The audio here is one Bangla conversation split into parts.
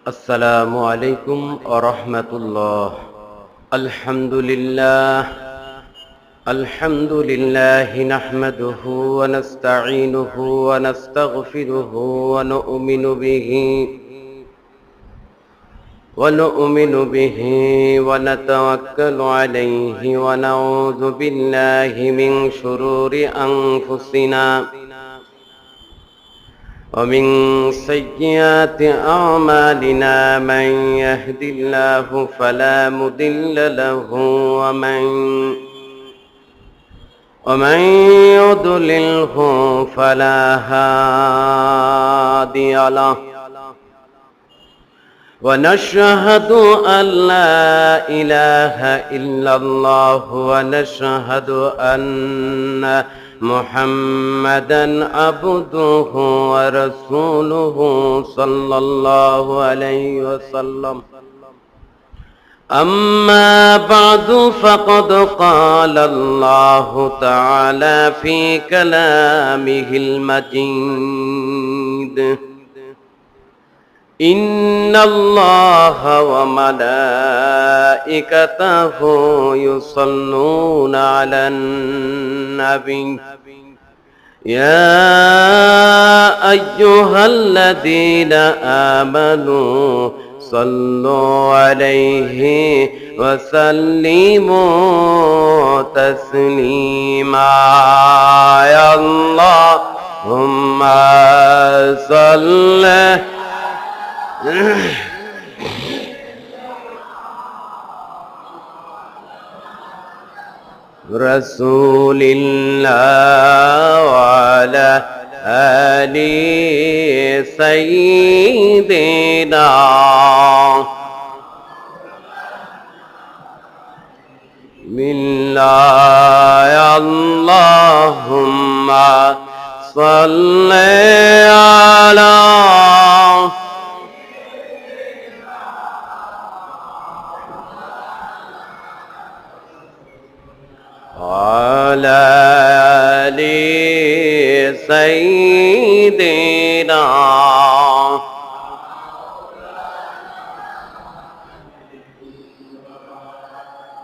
السلام عليكم ورحمة الله. الحمد لله نحمده ونستعينه ونستغفره ونؤمن به ونتوكل عليه ونعوذ بالله من شرور أنفسنا ومن سيئات أعمالنا من يهد الله فلا مضل له ومن يضلله فلا هادي له ونشهد أن لا إله إلا الله ونشهد أن محمدًا عبده ورسوله صلى الله عليه وسلم. أما بعد فقد قال الله تعالى في كلامه المجيد: إن الله وملائكته يصلون على النبي يا أيها الذين آمنوا صلوا عليه وسلموا تسليما. يا اللهم صل رسول الله وعلى آل سيدنا بالله. اللهم صل على وعلى آل سيدنا.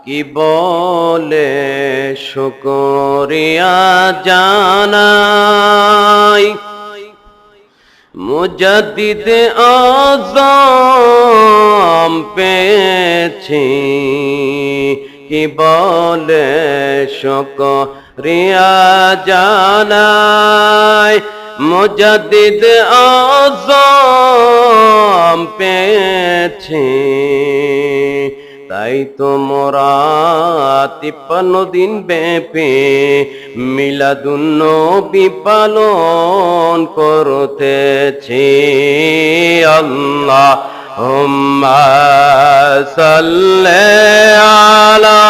কি বলে শুকরিয়া জানাই মুজাদ্দিদ আযম পেয়েছি, কি বলে শুকরিয়া জানাই মুজাদ্দিদ আযম পেয়েছি। তাই তো মোরা 53 দিন ব্যাপী মিলাদুন নবী পালন করতেছি। আল্লাহুম্মা সাল্লি আলা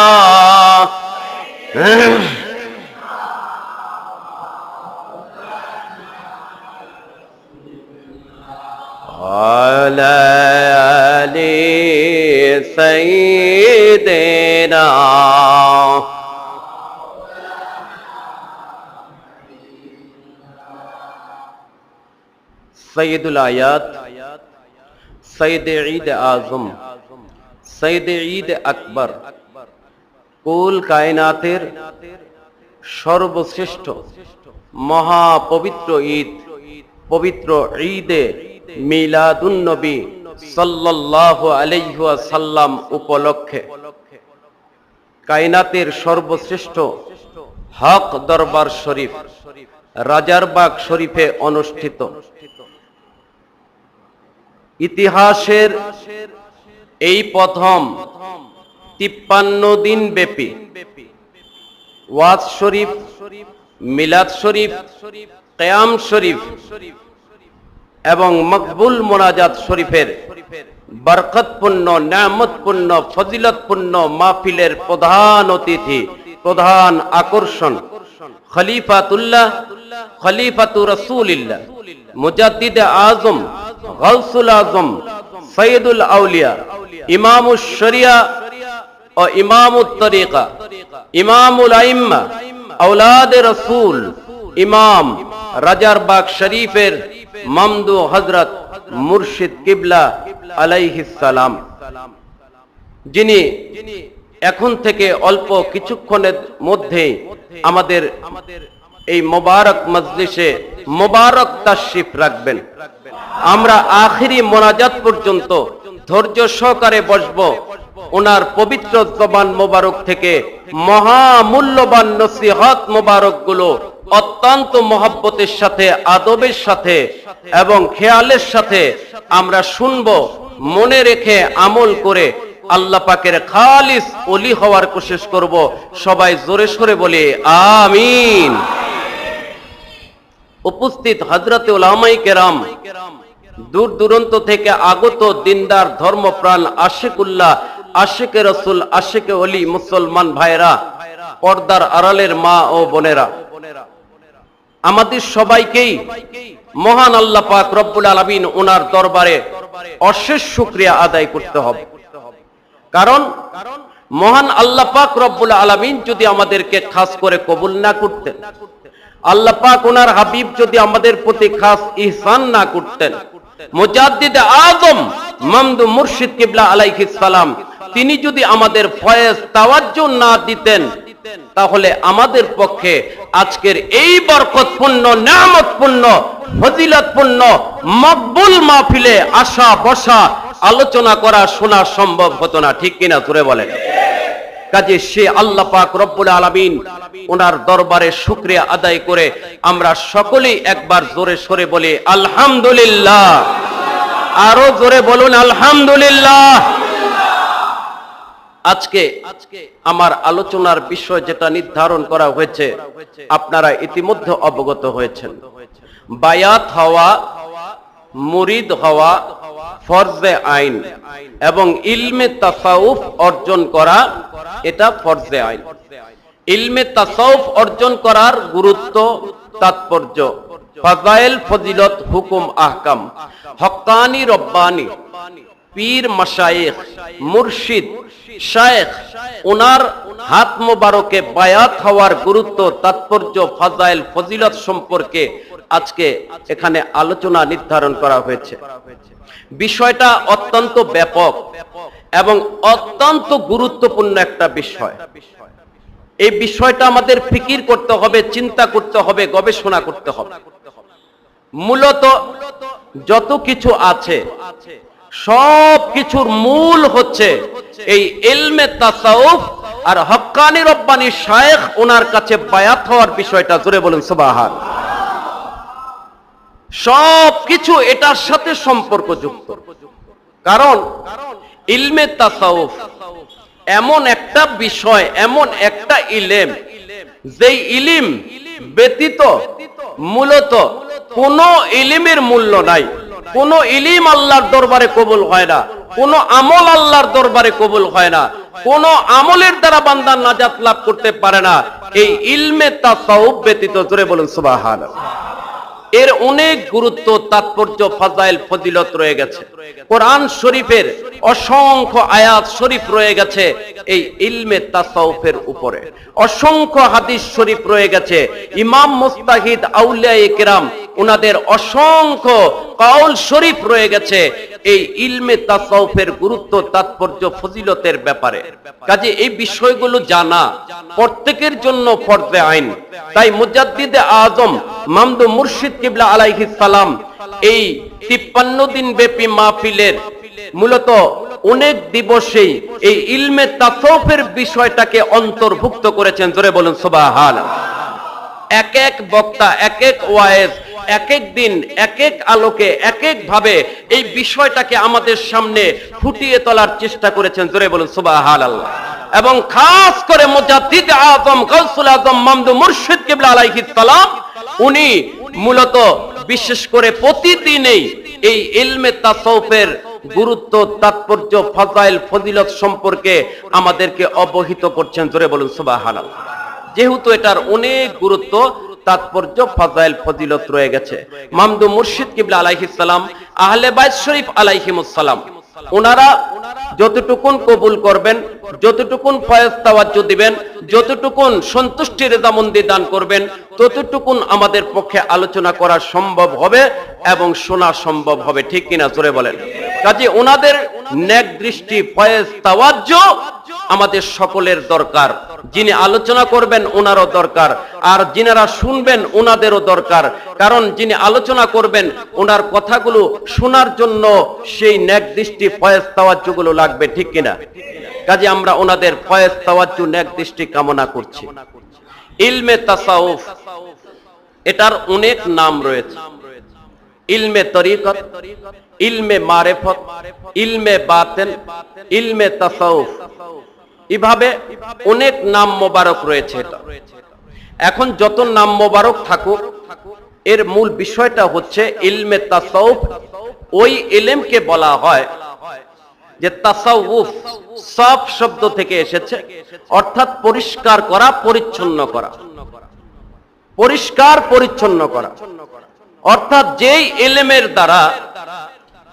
وعلى آل سيدنا. সৈয়দুল আয়াত, সৈয়দ ঈদ আজম, সৈয়দ ঈদ আকবর, কুল কায়নাতের সর্বশ্রেষ্ঠ মহাপবিত্র ঈদ, পবিত্র ঈদে মিলাদুন নবী সাল্লাল্লাহু আলাইহি ওয়াসাল্লাম উপলক্ষে কায়নাতের সর্বশ্রেষ্ঠ হক দরবার শরীফ রাজারবাগ শরীফে অনুষ্ঠিত ইতিহাসের এই প্রথম 53 দিন ব্যাপী ওয়াজ শরীফ, মিলাদ শরীফ, কিয়াম শরীফ এবং মকবুল মোনাজাত শরীফের বরকতপূর্ণ, নিয়ামতপূর্ণ, ফজিলতপূর্ণ মাহফিলের প্রধান অতিথি, প্রধান আকর্ষণ খলিফাতুর রাসূলিল্লাহ মুজাদ্দিদ আজম, গাউসুল আজম, সৈয়দুল আউলিয়া, ইমামুশ শরিয়া ও ইমামুত তরিকা, ইমামুল আইম্মা, আওলাদে রাসূল, ইমাম রাজারবাগ শরীফের মামদু হযরত মুর্শিদ কিবলা আলাইহিস সালাম, যিনি এখন থেকে অল্প কিছুক্ষণের মধ্যেই আমাদের এই মোবারক মজলিসে মোবারক তাশরিফ রাখবেন। আমরা আখিরি মোনাজাত পর্যন্ত ধৈর্য সহকারে বসব। ওনার পবিত্র জবান মোবারক থেকে মহামূল্যবান নসিহত মোবারক গুলো অত্যন্ত মহব্বতের সাথে, আদবের সাথে এবং খেয়ালের সাথে আমরা শুনব। মনে রেখে আমল করে আল্লাহ পাকের খালিস ওলি হওয়ার কোশিশ করব। সবাই জোরে সোরে বলি আমিন। উপস্থিত হযরতে উলামায়ে কেরাম, দূর দূরান্ত থেকে আগত দিনদার ধর্মপ্রাণ আশিকুল্লাহ, আশিকে রসুল, আশিকে ওলি মুসলমান ভাইরা, পর্দার আড়ালের মা ও বোনেরা, আমাদের সবাইকেই মহান আল্লাহ পাক রব্বুল আলামিন ওনার দরবারে অশেষ শুকরিয়া আদায় করতে হবে। কারণ মহান আল্লাহ পাক রব্বুল আলামিন যদি আমাদেরকে খাস করে কবুল না করতেন, আল্লাহ পাক ওনার হাবিব যদি আমাদের প্রতি খাস ইহসান না করতেন, মুজাদ্দিদ আজম মামদু মুর্শিদ কিবলা আলাইহিস সালাম তিনি যদি আমাদের ফয়েজ তাওয়াজ্জুহ না দিতেন, তাহলে আমাদের পক্ষে আজকের এই বরকতপূর্ণ, নিয়ামতপূর্ণ, ফজিলতপূর্ণ মকবুল মাহফিলে আসা বসা, আলোচনা করা, শোনা সম্ভব হতো না। ঠিক কিনা জোরে বলেন। কাজে সে আল্লাহ পাক রব্বুল আলামিন ওনার দরবারে শুকরিয়া আদায় করে আমরা সকলেই একবার জোরে সোরে বলি আলহামদুলিল্লাহ। আরো জোরে বলুন আলহামদুলিল্লাহ। আজকে আমার আলোচনার বিষয় যেটা নির্ধারণ করা হয়েছে আপনারা ইতিমধ্যে অবগত হয়েছেন। বায়াত হওয়া, মুরিদ হওয়া ফরজে আইন এবং ইলমে তাসাউফ অর্জন করা এটা ফরজে আইন। ইলমে তাসাউফ অর্জন করার গুরুত্ব, তাৎপর্য, ফাজাইল, ফজিলত, হুকুম, আহকাম, হক্কানি রব্বানি পীর মাশায়েখ, মুর্শিদ, শায়েখ ওনার হাত মোবারকে বায়াত হওয়ার গুরুত্ব, তাৎপর্য, ফাজাইল, ফজিলত সম্পর্কে আজকে এখানে আলোচনা নির্ধারণ করা হয়েছে। বিষয়টা অত্যন্ত ব্যাপক এবং অত্যন্ত গুরুত্বপূর্ণ একটা বিষয়। এই বিষয়টা আমাদের ফিকির করতে হবে, চিন্তা করতে হবে, গবেষণা করতে হবে। মূলত যত কিছু আছে সব কিছুর মূল হচ্ছে এই ইলমে তাসাউফ আর হক্কানি রব্বানি শায়েখ ওনার কাছে বায়াত হওয়ার বিষয়টা। জোরে বলুন সুবহানাল্লাহ। সব কিছু এটার সাথে সম্পর্কযুক্ত। কারণ ইলমে তাসাউফ এমন একটা বিষয়, এমন একটা ইলম, যেই ইলম ব্যতীত মূলত কোন ইলমের মূল্য নাই। কোন ইলম আল্লাহর দরবারে কবুল হয় না, কোন আমল আল্লাহর দরবারে কবুল হয় না, কোন আমলের দ্বারা বান্দা নাজাত লাভ করতে পারে না এই ইলমে তাসাউফ ব্যতীত। জোরে বলুন সুবহানাল্লাহ। এর অনেক গুরুত্ব, তাৎপর্য, ফাজাইল, ফজিলত রয়ে গেছে। কোরআন শরীফের অসংখ্য আয়াত শরীফ রয়ে গেছে এই ইলমে তাসাউফের উপরে। অসংখ্য হাদিস শরীফ রয়ে গেছে। ইমাম মুস্তাহিদ আউলিয়ায়ে কেরাম ওনাদের অসংখ্য কাউল শরীফ রয়ে গেছে এই ইলমে তাসাউফের গুরুত্ব, তাৎপর্য, ফজিলতের ব্যাপারে। কাজে এই বিষয়গুলো জানা প্রত্যেকের জন্য ফরজে আইন। তাই মুজাদ্দিদে আজম মামদু মুর্শিদ কিবলা আলাইহিস সালাম এই 53 দিন ব্যাপী মাহফিলের মূলত অনেক দিবসেই এই ইলমে তাসাউফের বিষয়টাকে অন্তর্ভুক্ত করেছেন। জোরে বলুন সুবহানাল্লাহ। এক এক বক্তা, এক এক ওয়াইজ, এক এক দিন, এক এক আলোকে, এক এক ভাবে এই বিষয়টাকে আমাদের সামনে ফুটিয়ে তোলার চেষ্টা করেছেন। জোরে বলুন সুবহানাল্লাহ। এবং খাস করে মুজাদ্দিদ আজম গাউসুল আজম মামদু মুর্শিদ কিবলা আলাইহিস সালাম উনি মূলত বিশেষ করে প্রতিদিনই এই ইলমে তাসাউফের গুরুত্ব, তাৎপর্য, ফাজাইল, ফজিলত সম্পর্কে আমাদেরকে অবহিত করছেন। জোরে বলুন সুবহানাল্লাহ। যেহেতু এটার অনেক গুরুত্ব, তাৎপর্য, ফাজাইল, ফজিলত রয়ে গেছে। মামদু মুর্শিদ কিবলা আলাইহিস সালাম, আহলে বাইত শরীফ আলাইহিমুস সালাম ওনারা যতটুকুন কবুল করবেন, যতটুকুন ফয়েজ তাওয়াজ্জুহ দিবেন, যতটুকুন সন্তুষ্টি রেজামন্দি দান করবেন ততটুকুন আমাদের পক্ষে আলোচনা করা সম্ভব হবে এবং শোনা সম্ভব হবে, ঠিক কিনা জোরে বলেন। কাজে ওনাদের নেক দৃষ্টি, ফয়েজ, তাওয়াজ্জু আমাদের সকলের দরকার। যিনি আলোচনা করবেন ওনারও দরকার, আর যিনারা শুনবেন ওনাদেরও দরকার। কারণ যিনি আলোচনা করবেন ওনার কথাগুলো শোনার জন্য সেই নেক দৃষ্টি, ফয়েজ, তাওয়াজ্জু গুলো লাগবে, ঠিক কিনা। কাজে আমরা ওনাদের ফয়েজ, তাওয়াজ্জু, নেক দৃষ্টি কামনা করছি। ইলমে তাসাউফ এটার অনেক নাম রয়েছে। ইলমে তরিকত, ইলমে মারিফত, ইলমে বাতিন, ইলমে তাসাউফ, এভাবে অনেক নাম মোবারক রয়েছে। এটা এখন যত নাম মোবারক থাকুক, এর মূল বিষয়টা হচ্ছে ইলমে তাসাউফ। ওই ইলমকে বলা হয় যে তাসাউফ সাফ শব্দ থেকে এসেছে, অর্থাৎ পরিষ্কার করা, পরিচ্ছন্ন করা, পরিষ্কার পরিচ্ছন্ন করা। অর্থাৎ যেই ইলমের দ্বারা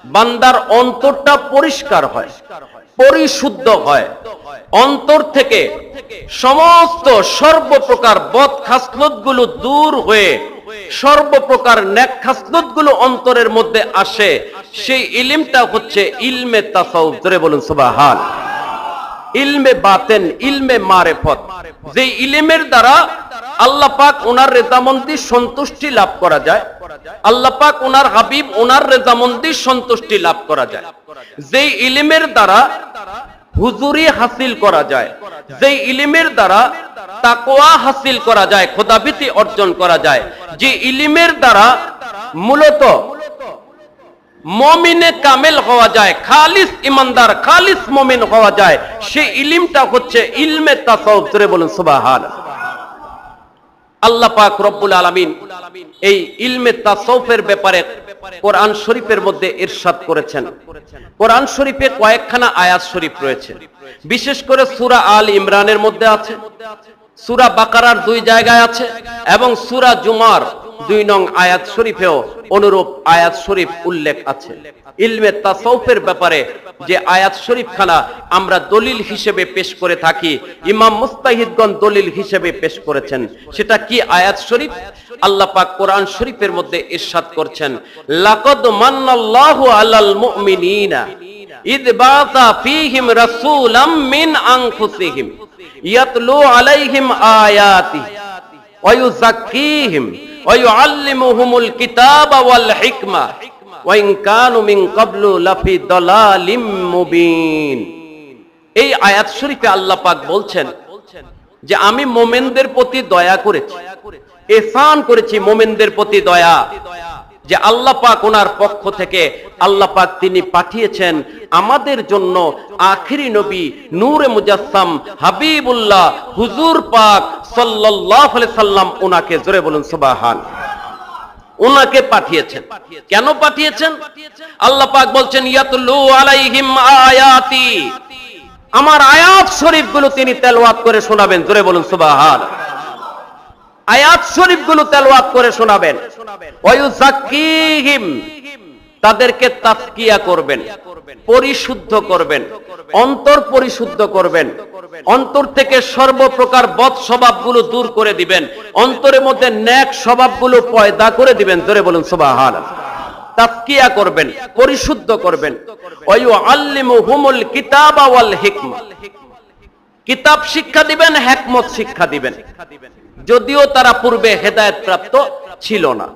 বান্দার অন্তরটা পরিষ্কার হয়, পরিশুদ্ধ হয়, অন্তর থেকে সমস্ত সর্বপ্রকার বদ খাসলত গুলো দূর হয়ে সর্বপ্রকার নেক খাসলত গুলো অন্তরের মধ্যে আসে, সেই ইলমটা হচ্ছে ইলমে তাসাউফ। ধরে বলুন সুবহান। ইলমে বাতিন, ইলমে মারিফত, যে ইলমের দ্বারা আল্লাহ পাক ওনার রেজামন্দি, সন্তুষ্টি লাভ করা যায়, আল্লাহ পাক ওনার হাবিব ওনার রেজামন্দি, সন্তুষ্টি লাভ করা যায়, যে ইলমের দ্বারা হুজুরি হাসিল করা যায়, যে ইলমের দ্বারা তাকওয়া হাসিল করা যায়, খোদাভীতি অর্জন করা যায়, যে ইলমের দ্বারা মূলত মুমিনে কামেল হওয়া যায়, খালিস ইমানদার, খালিস মুমিন হওয়া যায়, সেই ইলমটা হচ্ছে ইলমে তাসাউফ। ধরে বলুন সুবহান। আল্লাহ পাক রব্বুল আলামিন এই ইলমে তাসাউফের ব্যাপারে কোরআন শরীফের মধ্যে ইরশাদ করেছেন। কোরআন শরীফে কয়েকখানা আয়াত শরীফ রয়েছে, বিশেষ করে সূরা আল ইমরানের মধ্যে আছে, সূরা বাকারার 2 জায়গায় আছে, এবং সূরা জুমার 2 নং আয়াত শরীফেও অনুরূপ আয়াত শরীফ উল্লেখ আছে। ইলমে তাসাউফের ব্যাপারে যে আয়াত শরীফখানা আমরা দলিল হিসেবে পেশ করে থাকি, ইমাম মুস্তাহিদগণ দলিল হিসেবে পেশ করেছেন, সেটা কি আয়াত শরীফ? আল্লাহ পাক কোরআন শরীফের মধ্যে ইরশাদ করছেন, লাকাদ মান্নাল্লাহু আলাল মুমিনিনা ইদ বাআসা ফীহিম রাসূলাম মিন আনফুসিহিম ইয়াতলু আলাইহিম আয়াতিহি ওয়া ইউযাক্কিহিম ওয়া ইউআল্লিমুহুমুল কিতাবা ওয়াল হিকমা ওয়া ইন কানু মিন ক্বাবলু লাফি দালালিম মুবিন। এই আয়াত শরীফে আল্লাহ পাক বলছেন যে আমি মুমিনদের প্রতি দয়া করেছি, ইহসান করেছি মুমিনদের প্রতি দয়া, যে আল্লাহ পাক ওনার পক্ষ থেকে আল্লাহ পাক তিনি পাঠিয়েছেন আমাদের জন্য আখিরি নবী নূরে মুজাসসাম হাবিবুল্লাহ হুজুর পাক সাল্লাল্লাহু আলাইহি সাল্লাম, ওনাকে। জোরে বলুন সুবহান। ওনাকে পাঠিয়েছেন। কেন পাঠিয়েছেন? আল্লাহ পাক বলছেন ইয়াতলু আলাইহিম আয়াতি, আমার আয়াত শরীফগুলো তিনি তেলাওয়াত করে শোনাবেন। জোরে বলুন সুবহান। আয়াত শরীফগুলো তেলাওয়াত করে শোনাবেন। ওয়া ইউযাক্কিহিম, তাদেরকে তাজকিয়া করবেন, পরিশুদ্ধ করবেন, অন্তর পরিশুদ্ধ করবেন, অন্তর থেকে সর্বপ্রকার বদ স্বভাবগুলো দূর করে দিবেন, অন্তরের মধ্যে নেক স্বভাবগুলো পয়দা করে দিবেন। জোরে বলুন সুবহানাল্লাহ। তাজকিয়া করবেন, পরিশুদ্ধ করবেন। ওয়া ইউআল্লিমুহুমুল কিতাবা ওয়াল হিকমা, কিতাব শিক্ষা দিবেন, হিকমত শিক্ষা দিবেন, যদিও তারা পূর্বে হেদায়েত প্রাপ্ত ছিল না।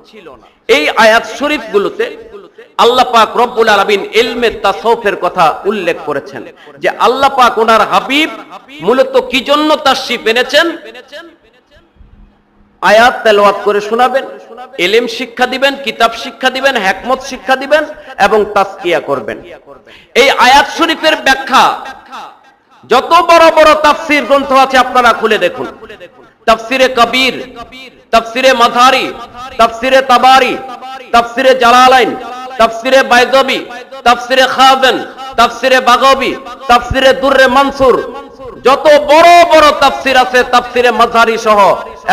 এই আয়াত শরীফগুলোতে আল্লাহ পাক রব্বুল আলামিন ইলমে তাসাউফের কথা উল্লেখ করেছেন, যে আল্লাহ পাক ওনার হাবিব মূলত কি জন্য তাশরীফ এনেছেন? আয়াত তেলাওয়াত করে শোনাবেন, ইলম শিক্ষা দিবেন, কিতাব শিক্ষা দিবেন, হিকমত শিক্ষা দিবেন এবং তাজকিয়া করবেন। এই আয়াত শরীফের ব্যাখ্যা যত বড় বড় তাফসীর গ্রন্থ আছে আপনারা খুলে দেখুন, তাফসিরে কবির, তাফসিরে মাঝারি, তাফসিরে তাবারি, তাফসিরে জালালাইন, তাফসিরে বাইজাবি, তাফসিরে খাজান, তাফসিরে বাগাবি, তাফসিরে দুররে মানসুর, যত বড় বড় তাফসির আছে, তাফসিরে মাঝারি সহ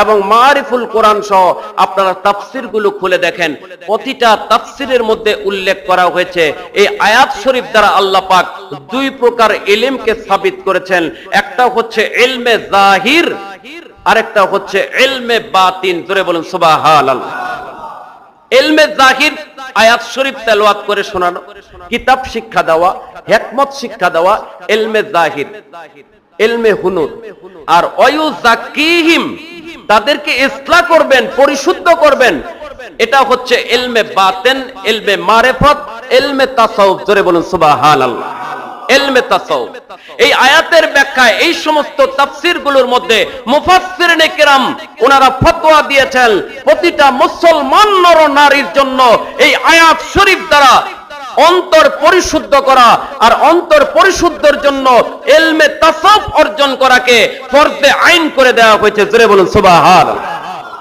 এবং মারিফুল কোরআন সহ আপনারা তাফসির গুলো খুলে দেখেন, প্রতিটা তাফসিরের মধ্যে উল্লেখ করা হয়েছে এই আয়াত শরীফ দ্বারা আল্লাহ পাক দুই প্রকার ইলমকে সাবিত করেছেন। একটা হচ্ছে ইলমে জাহির, আরেকটা হচ্ছে ইলমে বাতিন। জোরে বলুন সুবহানাল্লাহ। ইলমে জাহির আয়াত শরীফ তেলাওয়াত করে শোনানো, কিতাব শিক্ষা দেওয়া, হিকমত শিক্ষা দেওয়া ইলমে জাহির, ইলমে হুনুর। আর ওয়ায়ুযাক্কিহিম, তাদেরকে ইসলাহ করবেন, পরিশুদ্ধ করবেন, এটা হচ্ছে ইলমে বাতিন, ইলমে মারিফাত, ইলমে তাসাউফ। জোরে বলুন সুবহানাল্লাহ। ইলমে তাসাউফ। এই আয়াতের ব্যাখ্যায় এই সমস্ত তাফসীরগুলোর মধ্যে মুফাসসিরিনে কিরাম ওনারা ফতোয়া দিয়েছেন, প্রতিটা মুসলমান নর নারীর জন্য এই আয়াত শরীফ দ্বারা অন্তর পরিশুদ্ধ করা, আর অন্তর পরিশুদ্ধের জন্য ইলমে তাসাউফ অর্জন করাকে ফরজে আইন করে দেওয়া হয়েছে। জোরে বলুন সুবহানাল্লাহ।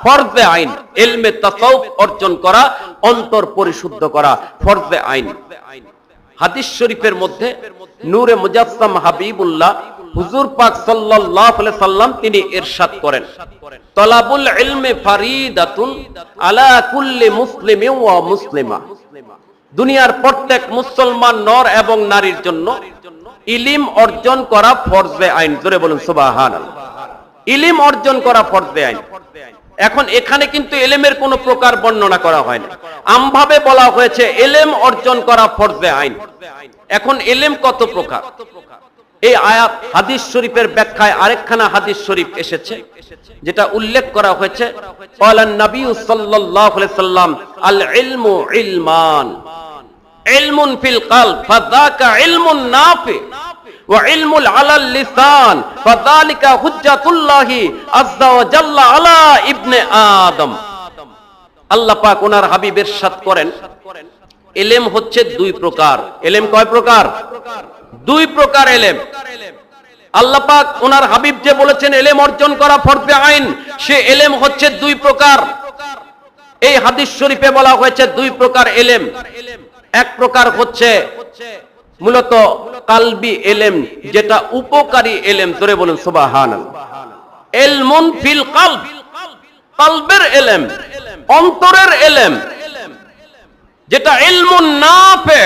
ফরজে আইন, ইলমে তাসাউফ অর্জন করা, অন্তর পরিশুদ্ধ করা ফরজে আইন। হাদিস শরীফের মধ্যে নূরে মুজাসসাম হাবিবুল্লাহ হুজুর পাক সাল্লাল্লাহু আলাইহি সাল্লাম তিনি ইরশাদ করেন, তালাবুল ইলমি ফারিদাতুন আলা কুল্লি মুসলিমিন ওয়া মুসলিমা। দুনিয়ার প্রত্যেক মুসলমান নর এবং নারীর জন্য ইলম অর্জন করা ফরজে আইন। জোরে বলুন সুবহানাল্লাহ। ইলম অর্জন করা ফরজে আইন। এখন এখানে কিন্তু ইলমের কোনো প্রকার বর্ণনা করা হয় না, আমভাবে বলা হয়েছে ইলম অর্জন করা ফরজে আইন। এখন ইলম কত প্রকার, এই আয়াত হাদিস শরীফের ব্যাখ্যায় আরেকখানা হাদিস শরীফ এসেছে যেটা উল্লেখ করা হয়েছে, ক্বালান নবী সাল্লাল্লাহু আলাইহি সাল্লাম আল ইলমু ইলমান, ইলমুন ফিল কলব ফাযাকা ইলমুন নাফি ওয়া ইলমুল আলাল লিসান ফাযালিকা হুজ্জাতুল্লাহি আযজা ওয়া জাল্লা আলা ইবনে আদম। আল্লাহ পাক ওনার হাবিব ইরশাদ করেন, ইলম হচ্ছে দুই প্রকার। ইলম কয় প্রকার? দুই প্রকার ইলম। আল্লাহ পাক ওনার হাবিব যে বলেছেন ইলম অর্জন করা ফরজে আইন, সে ইলম হচ্ছে দুই প্রকার। এই হাদিস শরীফে বলা হয়েছে দুই প্রকার ইলম। এক প্রকার হচ্ছে মূলত কালবি ইলম, যেটা উপকারী ইলম। জোরে বলুন সুবহানাল্লাহ। ইলমুন ফিল কলব, কলবের ইলম, অন্তরের ইলম, যেটা ইলমুন নাফি,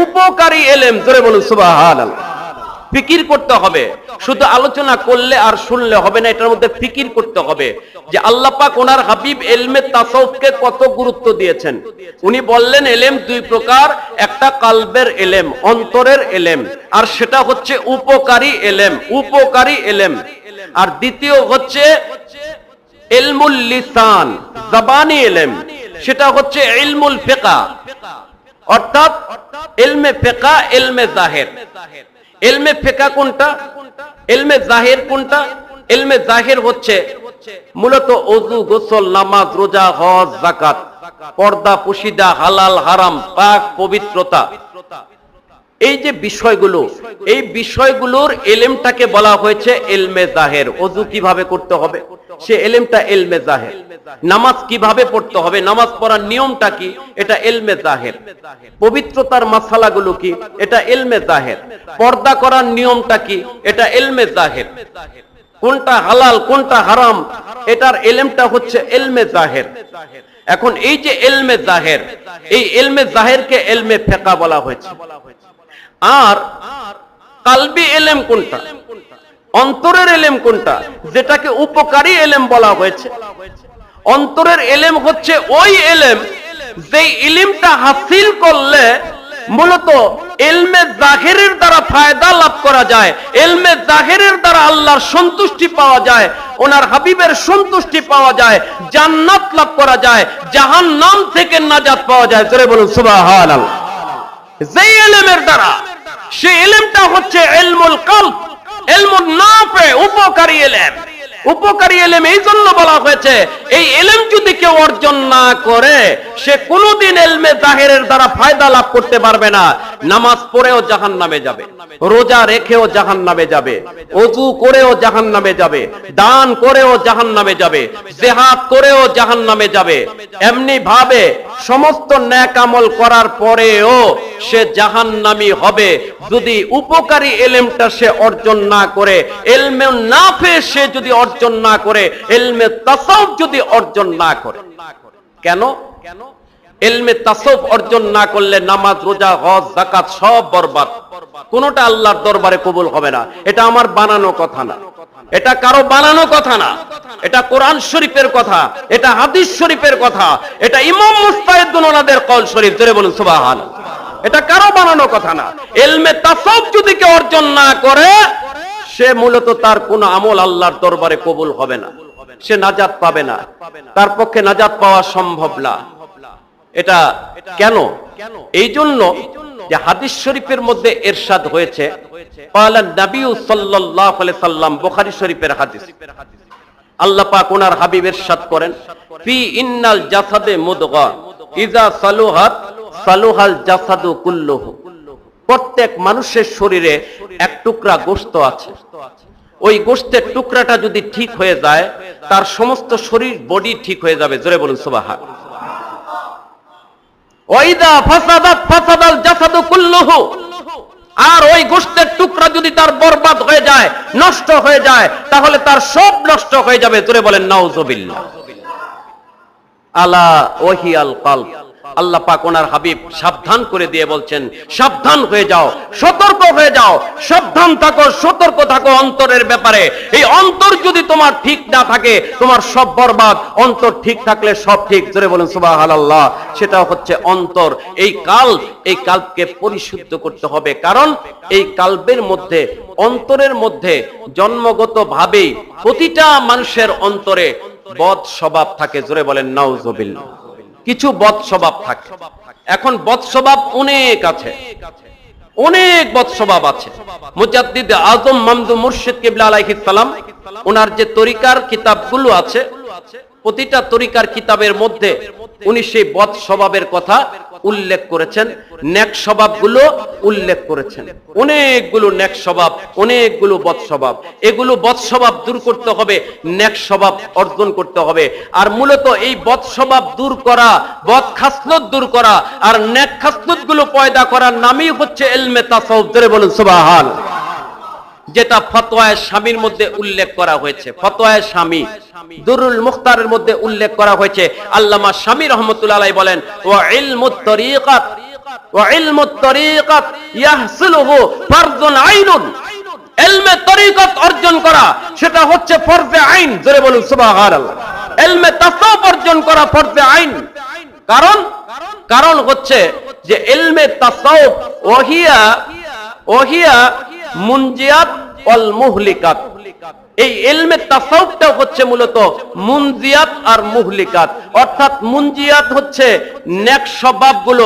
উপকারী ইলম। জোরে বলুন সুবহানাল্লাহ। ফিকির করতে হবে, শুধু আলোচনা করলে আর শুনলে হবে না, এটার মধ্যে ফিকির করতে হবে যে আল্লাহ পাক ওনার হাবিব ইলমে তাসাউফকে কত গুরুত্ব দিয়েছেন। উনি বললেন ইলম দুই প্রকার, একটা কালবের ইলম, অন্তরের ইলম, আর সেটা হচ্ছে উপকারী ইলম, উপকারী ইলম। আর দ্বিতীয় হচ্ছে ইলমুল লিসান, জবানি ইলম, সেটা হচ্ছে ইলমুল ফিকহ, অর্থাৎ ইলমে ফিকহ, ইলমে জাহির। ইলমে ফিকহ কোনটা, ইলমে জাহির কোনটা? ইলমে জাহির হচ্ছে মূলত ওযু, গোসল, নামাজ, রোজা, হজ, যাকাত, পর্দা, পুশিদা, হালাল হারাম, পাক পবিত্রতা, এই যে বিষয়গুলো, এই বিষয়গুলোর ইলমটাকে বলা হয়েছে ইলমে জাহির। ওযু কিভাবে করতে হবে, সে ইলমটা ইলমে জাহির। নামাজ কিভাবে পড়তে হবে, নামাজ পড়ার নিয়মটা কি, এটা ইলমে জাহির। পবিত্রতার মাসালাগুলো কি, এটা ইলমে জাহির। পর্দা করার নিয়মটা কি, এটা ইলমে জাহির। কোনটা হালাল কোনটা হারাম, এটার ইলমটা হচ্ছে ইলমে জাহির। এখন এই যে ইলমে জাহির, এই ইলমে জাহিরকে ইলমে ফিকহ বলা হয়েছে। আর কালবি ইলম কোনটা, অন্তরের ইলম কোনটা, যেটাকে উপকারী ইলম বলা হয়েছে। অন্তরের ইলম হচ্ছে ওই ইলম যে ইলমটা হাসিল করলে মূলত ইলমে জাহিরের দ্বারা ফায়দা লাভ করা যায়, ইলমে জাহিরের দ্বারা আল্লাহর সন্তুষ্টি পাওয়া যায়, ওনার হাবিবের সন্তুষ্টি পাওয়া যায়, জান্নাত লাভ করা যায়, জাহান্নাম থেকে নাজাত পাওয়া যায়। জোরে বলুন সুবহানাল্লাহ। যে ইলমের দ্বারা, সেই ইলমটা হচ্ছে ইলমুল কলব, ইলমুন নাফি, উপকারী ইলম। উপকারী ইলম এই জন্য বলা হয়েছে, এই ইলম যদি কেউ অর্জন না করে সে কোনোদিন ইলমে জাহিরের দ্বারা ফায়দা লাভ করতে পারবে না। নামাজ পড়েও জাহান্নামে যাবে, রোজা রেখেও জাহান্নামে যাবে, ওযু করেও জাহান্নামে যাবে, দান করেও জাহান্নামে যাবে, জিহাদ করেও জাহান্নামে যাবে। এমনি ভাবে সমস্ত নেক আমল করার পরেও সে জাহান্নামী হবে যদি উপকারী ইলমটা সে অর্জন না করে। ইলমে নাফি সে যদি অর্জন না করে, ইলমে তাসাউফ যদি অর্জন না করে। কেন? ইলমে তাসাউফ অর্জন না করলে নামাজ, রোজা, হজ, যাকাত সব বরবাদ, কোনটা আল্লাহর দরবারে কবুল হবে না। এটা আমার বানানো কথা না, এটা কারো বানানো কথা না, এটা কোরআন শরীফের কথা, এটা হাদিস শরীফের কথা, এটা ইমাম মুস্তাহিদুন ওনাদের কওল শরীফ। জোরে বলুন সুবহানাল্লাহ। এটা কারো বানানো কথা না। ইলমে তাসাউফ যদি কেউ অর্জন না করে, সে মূলত তার কোন আমল আল্লাহর দরবারে কবুল হবে না, সে নাজাত পাবে না, তার পক্ষে নাজাত পাওয়া সম্ভব না। এটা কেন? এই জন্য যে হাদিস শরীফের মধ্যে ইরশাদ হয়েছে, ক্বালা নবী সাল্লাল্লাহু আলাইহি সাল্লাম, বুখারী শরীফের হাদিস, আল্লাহ পাক ওনার হাবিব ইরশাদ করেন, ফি ইন্নাল জাসাদে মুদগা ইযা সালুহাত সালুহাল জাসাদু কুল্লুহু। প্রত্যেক মানুষের শরীরে এক টুকরা গোশত আছে, ওই গোশতের টুকরাটা যদি ঠিক হয়ে যায়, তার সমস্ত শরীর, বডি ঠিক হয়ে যাবে। জোরে বলুন সুবহানাল্লাহ। ওয়াইদা ফাসাদাত ফাসাদাল জাসাদু কুল্লুহু। আর ওই গোশতের টুকরা যদি তার বরবাদ হয়ে যায়, নষ্ট হয়ে যায়, তাহলে তার সব নষ্ট হয়ে যাবে। জোরে বলেন নাউজুবিল্লাহ। আলা ওয়াহিয়াল কলব। আল্লাহ পাক ওনার হাবিব সাবধান করে দিয়ে বলছেন, সাবধান হয়ে যাও, সতর্ক হয়ে যাও, সাবধান থাকো, সতর্ক থাকো অন্তরের ব্যাপারে। এই অন্তর যদি তোমার ঠিক না থাকে, তোমার সব বরবাদ। অন্তর ঠিক থাকলে সব ঠিক। জোরে বলুন সুবহানাল্লাহ। সেটা হচ্ছে অন্তর। এই কাল্বকে পরিশুদ্ধ করতে হবে, কারণ এই কাল্বের মধ্যে, অন্তরের মধ্যে জন্মগত ভাবেই প্রতিটা মানুষের অন্তরে বদ স্বভাব থাকে। জোরে বলেন নাউজুবিল্লাহ। কিছু বদ স্বভাব থাকে। এখন বদ স্বভাব অনেক আছে, অনেক বদ স্বভাব আছে। মুজাদ্দিদ আজম মামদু মুর্শিদ কিবলা আলাইহিস সালাম, ওনার যে তরিকার কিতাবগুলো আছে, প্রতিটা তরিকার কিতাবের মধ্যে উনি সেই বদ স্বভাবের কথা উল্লেখ করেছেন, নেক স্বভাবগুলো উল্লেখ করেছেন। অনেকগুলো নেক স্বভাব, অনেকগুলো বদ স্বভাব। এগুলো বদ স্বভাব দূর করতে হবে, নেক স্বভাব অর্জন করতে হবে। আর মূলত এই বদ স্বভাব দূর করা, বদ খাসলত দূর করা আর নেক খাসলত গুলো পয়দা করার নামই হচ্ছে ইলমে তাসাউফ। জোরে বলুন সুবহানাল্লাহ। যেটা ফতোয়ায়ে শামীর মধ্যে উল্লেখ করা হয়েছে। ফতোয়ায়ে শামী দুরুল মুখতারের মধ্যে উল্লেখ করা হয়েছে। আল্লামা শামী রাহমাতুল্লাহ আলাইহি বলেন, ওয়া ইলমুত তরিকাত ইয়াহসিলুহু ফারযুন আইনুন। ইলমে তরিকত অর্জন করা সেটা হচ্ছে ফরজে আইন। জোরে বলুন সুবহানাল্লাহ। ইলমে তাসাউফ অর্জন করা ফরজে আইন। কারণ হচ্ছে যে ইলমে তাসাউফ ওহিয়া মুনজিয়াত ওয়াল মুহলিকাত। এই ইলমে তাসাউফটা হচ্ছে মূলত মুনজিয়াত আর মুহলিকাত। অর্থাৎ মুনজিয়াত হচ্ছে নেক স্বভাবগুলো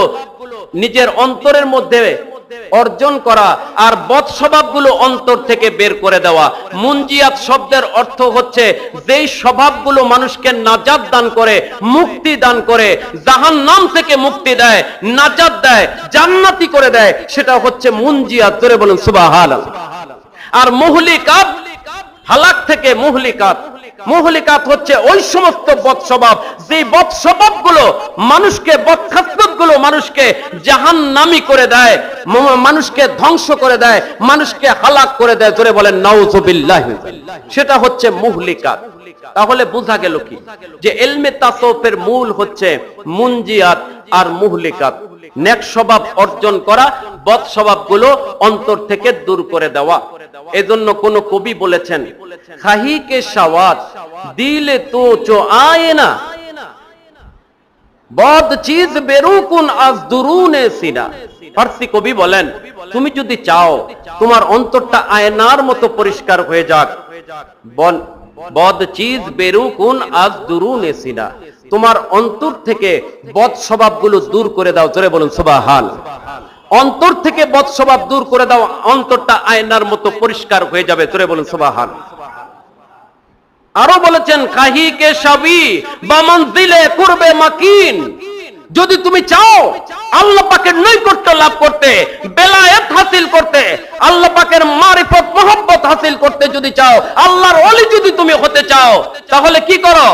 নিজের অন্তরের মধ্যে অর্জন করা, আর বদ স্বভাবগুলো অন্তর থেকে বের করে দেওয়া। মুনজিয়াত শব্দের অর্থ হচ্ছে যেই স্বভাবগুলো মানুষকে নাজাত দান করে, মুক্তি দান করে, জাহান্নাম থেকে মুক্তি দেয়, নাজাত দেয়, জান্নাতি করে দেয়, সেটা হচ্ছে মুনজিয়াত। জোরে বলুন সুবহানাল্লাহ। আর মুহলিকাত, হালাক থেকে মুহলিকাত হচ্ছে ওই সমস্ত বদ স্বভাব, যে বদ স্বভাবগুলো মানুষকে, বদ খাসলতগুলো মানুষকে জাহান্নামী করে দেয়, মানুষকে ধ্বংস করে দেয়, মানুষকে হালাক করে দেয়। জোরে বলেন নাউজুবিল্লাহ। সেটা হচ্ছে মুহলিকাত। তাহলে বোঝা গেল কি, যে ইলমে তাসাউফের মূল হচ্ছে মুনজিয়াত আর মুহলিকাত। নেক স্বভাব অর্জন করা, বদ স্বভাবগুলো অন্তর থেকে দূর করে দেওয়া। এজন্য কোন কবি বলেছেন, খাহি কে শাওয়াত দিলে তো চো আয়ে না, বদ চিজ বেরুকুন আজ দুরুনে সিনা। ফার্সি কবি বলেন, তুমি যদি চাও তোমার অন্তরটা আয়নার মতো পরিষ্কার হয়ে যাক, বদ চিজ বেরুকুন আজ দুরুনে সিনা, তোমার অন্তর থেকে বদ স্বভাবগুলো দূর করে দাও। জোরে বলুন সুবহানাল্লাহ। অন্তর থেকে বদ স্বভাব দূর করে দাও, অন্তরটা আয়নার মতো পরিষ্কার হয়ে যাবে। জোরে বলুন সুবহানাল্লাহ। আরো বলেছেন, কাহি কে শাবি বা মনজিলে কুরবে মাকিন। যদি তুমি চাও আল্লাহ পাকের নৈকট্য লাভ করতে, বেলায়েত হাসিল করতে, আল্লাহ পাকের মারিফত মহব্বত হাসিল করতে যদি চাও, আল্লাহর ওলি যদি তুমি হতে চাও, তাহলে কি করো?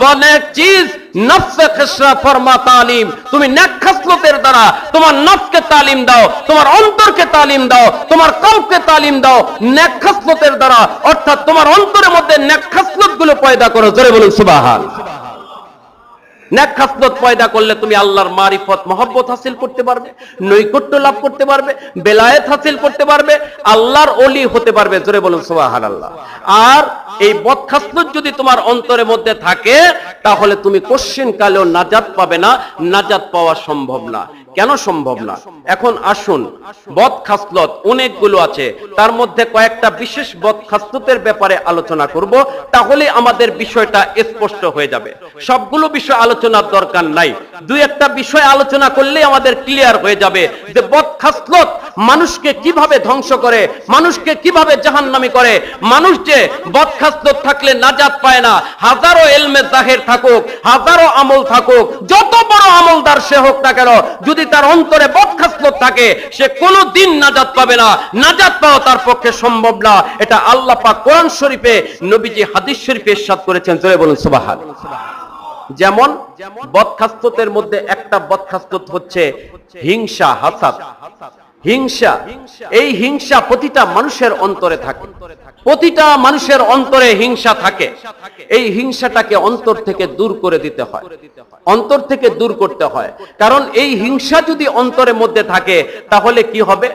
বনেক চিজ নফসে খেসরা ফরমা তালিম, তুমি নেক খাসলতের দ্বারা তোমার নফসকে তালিম দাও, তোমার অন্তরকে তালিম দাও, তোমার কলবকে তালিম দাও নেক খাসলতের দ্বারা, অর্থাৎ তোমার অন্তরের মধ্যে নেক খাসলতগুলো পয়দা করো। জোরে বলুন সুবহানাল্লাহ। নেক খাসলত পয়দা করলে তুমি আল্লাহর মারিফত মহব্বত হাসিল করতে পারবে, নৈকট্য লাভ করতে পারবে, বেলায়েত হাসিল করতে পারবে, আল্লাহর ওলি হতে পারবে। জোরে বলুন সুবহানাল্লাহ। আর এই বদ খাসলত যদি তোমার অন্তরের মধ্যে থাকে তাহলে তুমি কোশ্চিন কালেও নাজাত পাবে না, নাজাত পাওয়া সম্ভব না। কেন সম্ভব না? এখন আসুন, বদ খাসলত অনেকগুলো আছে, তার মধ্যে কয়েকটা বিশেষ বদ খাসলতের ব্যাপারে আলোচনা করব, তাহলে আমাদের বিষয়টা স্পষ্ট হয়ে যাবে। সবগুলো বিষয় আলোচনার দরকার নাই, দুই একটা বিষয় আলোচনা করলেই আমাদের ক্লিয়ার হয়ে যাবে যে বদ খাসলত মানুষকে কিভাবে ধ্বংস করে, মানুষকে কিভাবে জাহান্নামী করে। মানুষ যে বদ খাসলত থাকলে নাজাত পায় না, হাজারো ইলমে জাহির থাকুক, হাজারো আমল থাকুক, যত বড় আমলদার সে হোক না কেন, যদি তার অন্তরে বদ খাসলত থাকে সে কোনোদিন নাজাত পাবে না, নাজাত পাওয়া তার পক্ষে সম্ভব না। এটা আল্লাহ পাক কোরআন শরীফে, নবীজি হাদিস শরীফে ইরশাদ করেছেন। জোরে বলুন সুবহানাল্লাহ। যেমন বদ খাসলতের মধ্যে একটা বদ খাসলত হচ্ছে হিংসা, হাসাদ। হিংসা, এই হিংসা প্রতিটা মানুষের অন্তরে থাকে, প্রতিটা মানুষের অন্তরে হিংসা থাকে। এই হিংসাটাকে অন্তর থেকে দূর করে দিতে হয়, অন্তর থেকে দূর করতে হয়। কারণ এই হিংসা যদি অন্তরের মধ্যে থাকে তাহলে কি হবে?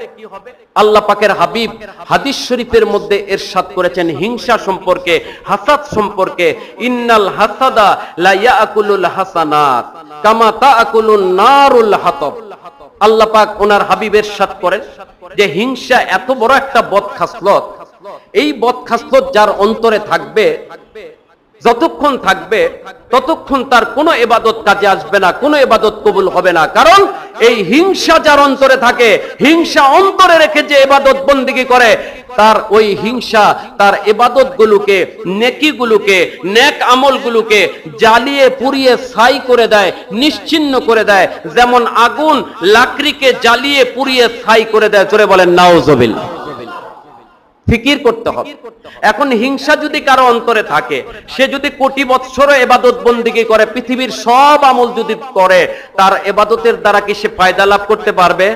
আল্লাহ পাকের হাবিব হাদিস শরীফের মধ্যে ইরশাদ করেছেন হিংসা সম্পর্কে, হাসাদ সম্পর্কে, ইন্নাল হাসাদা লা ইয়াকুলুল হাসানাত কামা তাকুলুন নারুল হাতাব। আল্লাহ পাক ওনার হাবিবের ইরশাদ করেন যে হিংসা এত বড় একটা বদ খাসলত, এই বদ খাসলত যার অন্তরে থাকবে, যতক্ষণ থাকবে ততক্ষণ তার কোনো ইবাদত কাজে আসবে না, কোনো ইবাদত কবুল হবে না। কারণ এই হিংসা যার অন্তরে থাকে, হিংসা অন্তরে রেখে যে ইবাদত বন্দেগী করে, তার ওই হিংসা তার ইবাদতগুলোকে, নেকিগুলোকে, নেক আমলগুলোকে জ্বালিয়ে পুড়িয়ে ছাই করে দেয়, নিশ্চিহ্ন করে দেয়। যেমন আগুন লাকড়িকে জ্বালিয়ে পুড়িয়ে ছাই করে দেয়। জোরে বলেন নাউজুবিল্লাহ। ফিকির করতে হবে। এখন হিংসা যদি কারো অন্তরে থাকে, সে যদি কোটি বৎসরও ইবাদত বন্দেগী করে, পৃথিবীর সব আমল যদি করে, তার ইবাদতের দ্বারা কি সে ফায়দা লাভ করতে পারবে?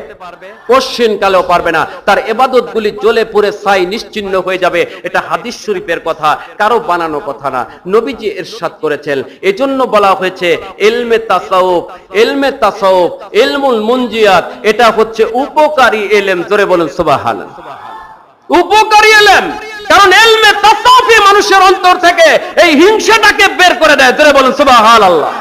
কোশ্চিন কালেও পারবে না। তার ইবাদতগুলি জ্বলে পুড়ে ছাই নিশ্চিহ্ন হয়ে যাবে। এটা হাদিস শরীফের কথা, কারো বানানো কথা না, নবীজি ইরশাদ করেছেন। এজন্য বলা হয়েছে ইলমে তাসাউফ, ইলমে তাসাউফ, ইলমুল মুনজিয়াত, এটা হচ্ছে উপকারী ইলম। জোরে বলুন সুবহানাল্লাহ। উপকারী ইলম, কারণ ইলমে তাসাউফে মানুষের অন্তর থেকে এই হিংসাটাকে বের করে দেয়। জোরে বলুন সুবহানাল্লাহ।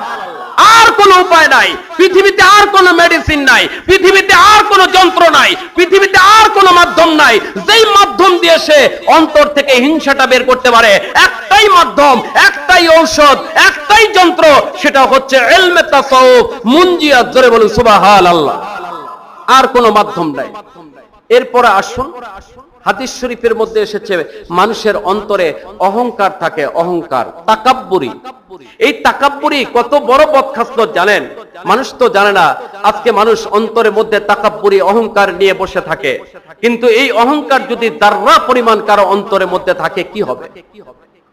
আর কোনো উপায় নাই, পৃথিবীতে আর কোনো মেডিসিন নাই, পৃথিবীতে আর কোনো যন্ত্র নাই, পৃথিবীতে আর কোনো মাধ্যম নাই যেই মাধ্যম দিয়ে সে অন্তর থেকে হিংসাটা বের করতে পারে। একটাই মাধ্যম, একটাই ঔষধ, একটাই যন্ত্র, সেটা হচ্ছে ইলমে তাসাউফ, মুনজিয়াত। জোরে বলুন সুবহানাল্লাহ। আর কোনো মাধ্যম নাই। এরপরে আসুন, হাদিস শরীফের মধ্যে এসেছে মানুষের অন্তরে অহংকার থাকে, অহংকার, তাকাব্বুরি। এই তাকাব্বুরি কত বড় বদ খাসলত জানেন? মানুষ তো জানে না। আজকে মানুষ অন্তরের মধ্যে তাকাব্বুরি, অহংকার নিয়ে বসে থাকে। কিন্তু এই অহংকার যদি যাররা পরিমাণ কারো অন্তরের মধ্যে থাকে কি হবে?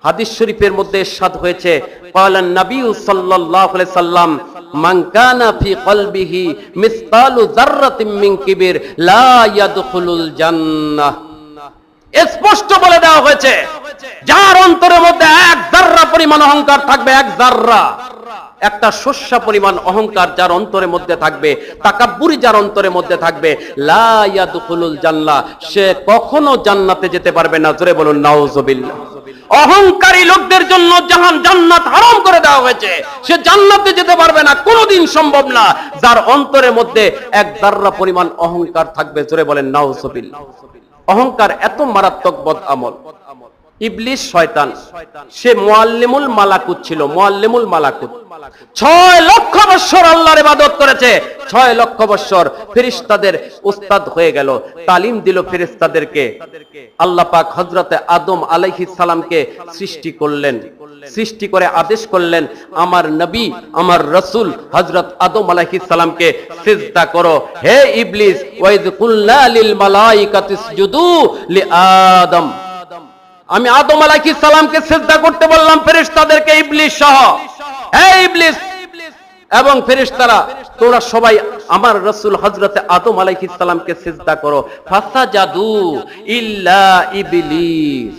হাদিস শরীফের মধ্যে ইরশাদ হয়েছে, ক্বালান নবী সাল্লাল্লাহু আলাইহি সাল্লাম, মান কানা ফি কলবিহি মিসকালু যাররাতিন মিন কিবির লা ইয়াদখুলুল জান্নাহ। স্পষ্ট বলে দেওয়া হয়েছে, যার অন্তরের মধ্যে এক যাররা পরিমাণ অহংকার থাকবে, এক যাররা, একটা শস্য পরিমাণ অহংকার যার অন্তরের মধ্যে থাকবে, তাকাব্বুরি যার অন্তরের মধ্যে থাকবে, লা ইয়াদখুলুল জান্নাহ, সে কখনো জান্নাতে যেতে পারবে না। জোরে বলুন নাউজুবিল্লাহ। অহংকারী লোকদের জন্য জান্নাত হারাম করে দেওয়া হয়েছে, সে জান্নাতে যেতে পারবে না, কোনোদিন সম্ভব না। যার অন্তরের মধ্যে এক যাররা পরিমাণ অহংকার থাকবে। জোরে বলেন নাউজুবিল্লাহ। অহংকার এত মারাত্মক বদ আমল। ইবলিস শয়তান, সে মুআল্লিমুল মালাকুত ছিল, মুআল্লিমুল মালাকুত। 6 লক্ষ বছর আল্লাহর ইবাদত করেছে, 6 লক্ষ বছর ফেরেশতাদের উস্তাদ হয়ে গেল, তালিম দিল ফেরেশতাদেরকে। আল্লাহ পাক হযরতে আদম আলাইহিস সালামকে সৃষ্টি করলেন, সৃষ্টি করে আদেশ করলেন, আমার নবী, আমার রাসূল হযরত আদম আলাইহিস সালামকে সিজদা করো। হে ইবলিস, ওয়াইদ কুল্লা লিল মালাইকাতি ইসজুদু লিআদম, আমি আদম আলাইহিস সালামকে সিজদা করতে বললাম ফেরেশতাদেরকে, ইবলিস সহ। হে ইবলিস, এবং ফেরেশতারা তোমরা সবাই আমার রাসূল হযরতে আদম আলাইহিস সালামকে সিজদা করো, ফাসাজাদু ইল্লা ইবলিস।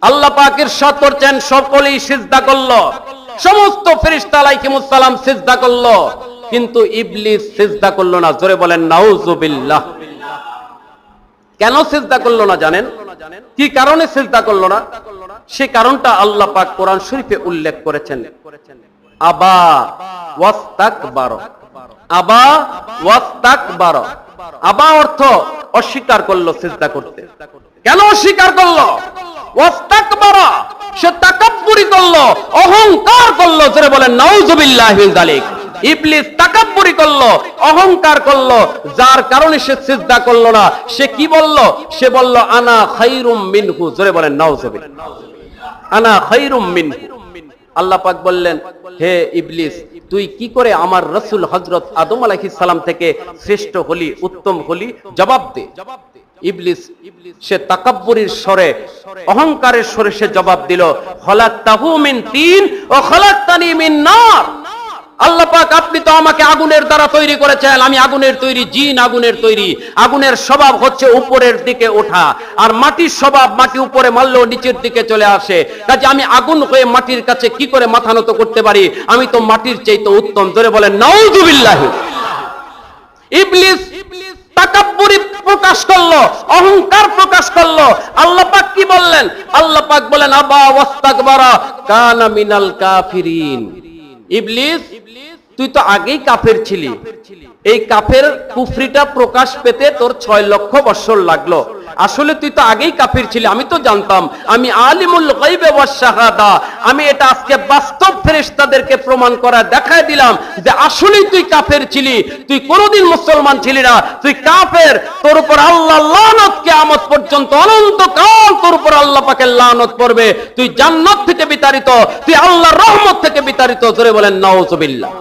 আল্লাহ পাক ইরশাদ করছেন সকলেই সিজদা করলো, সমস্ত ফেরেশতা আলাইহিমুস সালাম সিজদা করলো, কিন্তু ইবলিস সিজদা করলো না। জোরে বলেন নাউযুবিল্লাহ। কেন সিজদা করলো না জানেন? কি কারণে সিজদা করলো না? সে কারণটা আল্লাহ পাক কোরআন শরীফে উল্লেখ করেছেন। আবা ওয়াস্তাকবার। আবা ওয়াস্তাকবার। আবা অর্থ অস্বীকার করলো সিজদা করতে। কেন অস্বীকার করলো? ওয়াস্তাকবার, সে তাকাব্বুরি করলো, অহংকার করলো। জোরে বলেন নাউযুবিল্লাহি মিন যালিক। ইবলিস তাকাব্বুরি করলো, অহংকার করলো, যার কারণে সে সিজদা করলো না। সে কি বলল? সে বলল আনা খায়রুম মিনহু। জোরে বলেন নাউযুবিল্লাহ। আনা খায়রুম মিনহু। আল্লাহ পাক বললেন, হে ইবলিস, তুই কি করে আমার রাসূল হযরত আদম আলাইহিস সালাম থেকে শ্রেষ্ঠ হলি, উত্তম হলি? জবাব দে। ইবলিস সে তাকাব্বুরির স্বরে, অহংকারের স্বরে সে জবাব দিল, খলাকতাহু মিন তিন ওয়া খলাকতানি মিন নার। আল্লাহ পাক, আপনি তো আমাকে আগুনের দ্বারা তৈরি করেছেন, আমি আগুনের তৈরি, জিন আগুনের তৈরি। আগুনের স্বভাব হচ্ছে উপরের দিকে ওঠা, আর মাটির স্বভাব মাটি উপরে মারলেও নিচের দিকে চলে আসে। কাজে আমি আগুন হয়ে মাটির কাছে কি করে মাথা নত করতে পারি? আমি তো মাটির চাইতে উত্তম। জোরে বলেন নাউযুবিল্লাহ। ইবলিস তাকাব্বুরি প্রকাশ করলো, অহংকার প্রকাশ করলো। আল্লাহ পাক কি বললেন? আল্লাহ পাক বলেন আবা ওয়াস্তাকবারা কানা মিনাল কাফিরিন। ইবলিস, তুই তো আগেই কাফের ছিলি। এই কাফের কুফরিটা প্রকাশ পেতে তোর 6 লক্ষ বছর লাগলো। আসলে তুই তো আগেই কাফের ছিলি, আমি তো জানতাম। আমি আলিমুল গায়বে ওয়াস শাহাদা, আমি এটা আজকে বাস্তব ফেরেশতাদেরকে প্রমাণ করা দেখায় দিলাম যে আসলেই তুই কাফের ছিলি। তুই কোনোদিন মুসলমান ছিলি না, তুই কাফের। তোর উপর আল্লাহ লানত কিয়ামত পর্যন্ত অনন্তকাল তোর উপর আল্লাহ পাকের লানত পড়বে। তুই জান্নাত থেকে বিতাড়িত, তুই আল্লাহর রহমত থেকে বিতাড়িত। জোরে বলেন নাউযুবিল্লাহ।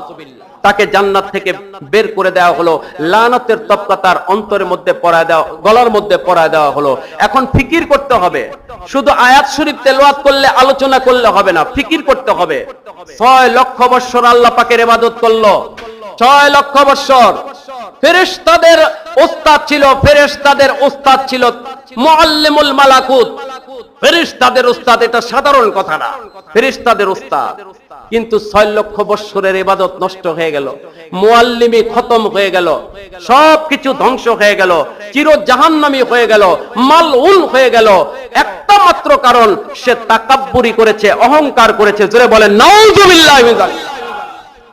তাকে জান্নাত থেকে বের করে দেওয়া হলো, লানতের তবকা তার অন্তরের মধ্যে পরায় দেওয়া, গলার মধ্যে পরায় দেওয়া হলো। এখন ফিকির করতে হবে, শুধু আয়াত শরীফ তেলাওয়াত করলে, আলোচনা করলে হবে না, ফিকির করতে হবে। 6 লক্ষ বছর আল্লাহ পাকের ইবাদত করলো, 6 লক্ষ বছর। ফেরেশতাদের ওস্তাদ ছিল, ফেরেশতাদের ওস্তাদ ছিল মুআল্লিমুল মালাকুত। ফেরেশতাদের ওস্তাদ, এটা সাধারণ কথা না, ফেরেশতাদের ওস্তাদ। কিন্তু 6 লক্ষ বছরের ইবাদত নষ্ট হয়ে গেল, মুআল্লিমি খতম হয়ে গেল, সবকিছু ধ্বংস হয়ে গেল, চির জাহান্নামী হয়ে গেল, মালউন হয়ে গেল। একটা মাত্র কারণ, সে তাকাব্বুরি করেছে, অহংকার করেছে। জোরে বলেন নাউযুবিল্লাহ মিন যালিক।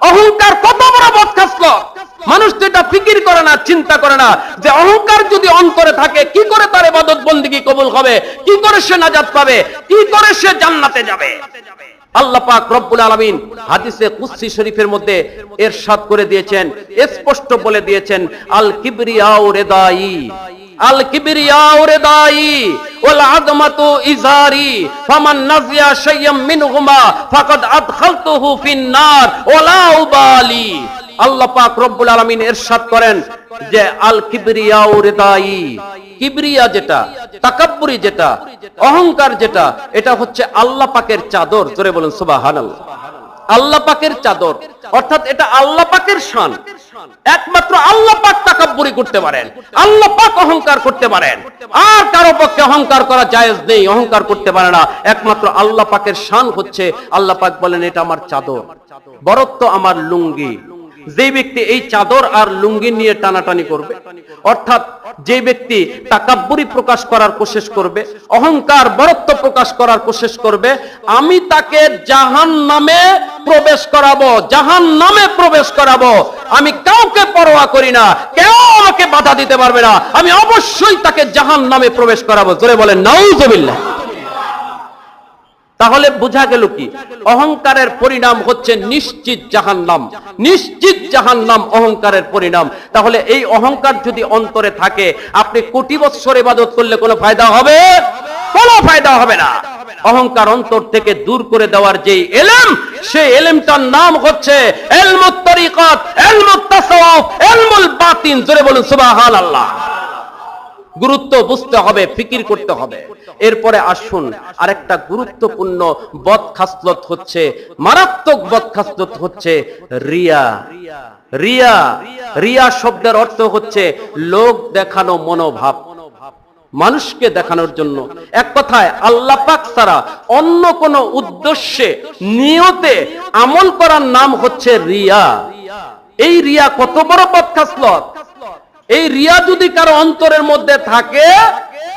অহংকার কত বড় বদখাসলত! মানুষ তো এটা ফিকির করে না, চিন্তা করে না যে অহংকার যদি অন্তরে থাকে, কি করে তার ইবাদত বন্দেগী কবুল হবে, কি করে সে নাজাত পাবে, কি করে সে জান্নাতে যাবে। আল্লাহ পাক রব্বুল আলামিন হাদিসে কুদসি শরীফের মধ্যে ইরশাদ করে দিয়েছেন, স্পষ্ট বলে দিয়েছেন, আল কিবরিয়াউ রিদাই, আল কিবরিয়াউ রিদাই ওয়াল আযমাতু ইজারি ফামান নাজিয়া শাইয়াম মিনহুমা ফাকাদ আদখালতুহু ফিন নার ওয়ালা উবালি। আল্লাহ পাক রব্বুল আলামিন ইরশাদ করেন যে আল কিবরিয়াউ রিদাই, কিবরিয়া যেটা, তাকাব্বুরি যেটা, অহংকার যেটা, এটা হচ্ছে আল্লাহ পাকের চাদর। জোরে বলেন সুবহানাল্লাহ। আল্লাহ পাকের চাদর, অর্থাৎ এটা আল্লাহ পাকের শান। একমাত্র আল্লাহ পাক তাকাব্বুরি করতে পারেন, আল্লাহ পাক অহংকার করতে পারেন, আর কারো পক্ষে অহংকার করা জায়েজ নেই, অহংকার করতে পারে না। একমাত্র আল্লাহ পাকের শান হচ্ছে, আল্লাহ পাক বলেন এটা আমার চাদর, বরত্ব আমার লুঙ্গি। যে ব্যক্তি এই চাদর আর লুঙ্গি নিয়ে টানাটানি করবে, অর্থাৎ যে ব্যক্তি তাকাব্বুরি প্রকাশ করার কোশিশ করবে, অহংকার বরত্ব প্রকাশ করার কোশিশ করবে, আমি তাকে জাহান্নামে প্রবেশ করাবো, জাহান্নামে প্রবেশ করাবো। আমি কাউকে পরোয়া করি না, কেউ আমাকে বাধা দিতে পারবে না, আমি অবশ্যই তাকে জাহান্নামে প্রবেশ করাবো। জোরে বলেন নাউযুবিল্লাহ। তাহলে বোঝা গেল কি? অহংকারের পরিণাম হচ্ছে নিশ্চিত জাহান্নাম, নিশ্চিত জাহান্নাম অহংকারের পরিণাম। তাহলে এই অহংকার যদি অন্তরে থাকে, আপনি কোটি বছর ইবাদত করলে কোনো ফায়দা হবে? কোনো ফায়দা হবে না। অহংকার অন্তর থেকে দূর করে দেওয়ার যে ইলম, সেই ইলমটার নাম হচ্ছে ইলমুত তরিকাত, ইলমুত তাসাউফ, ইলমুল বাতিন। জোরে বলুন সুবহানাল্লাহ। গুরুত্ব বুঝতে হবে, ফিকির করতে হবে। এরপরে আসুন আরেকটা গুরুত্বপূর্ণ বদখাসলত হচ্ছে, মারাত্মক বদখাসলত হচ্ছে রিয়া। রিয়া, রিয়া শব্দের অর্থ হচ্ছে লোক দেখানো মনোভাব, মানুষকে দেখানোর জন্য। এক কথায় আল্লাহ পাক ছাড়া অন্য কোন উদ্দেশ্যে নিয়তে আমল করার নাম হচ্ছে রিয়া। এই রিয়া কত বড় বদখাসলত! এই রিয়া যদি কারো অন্তরের মধ্যে থাকে,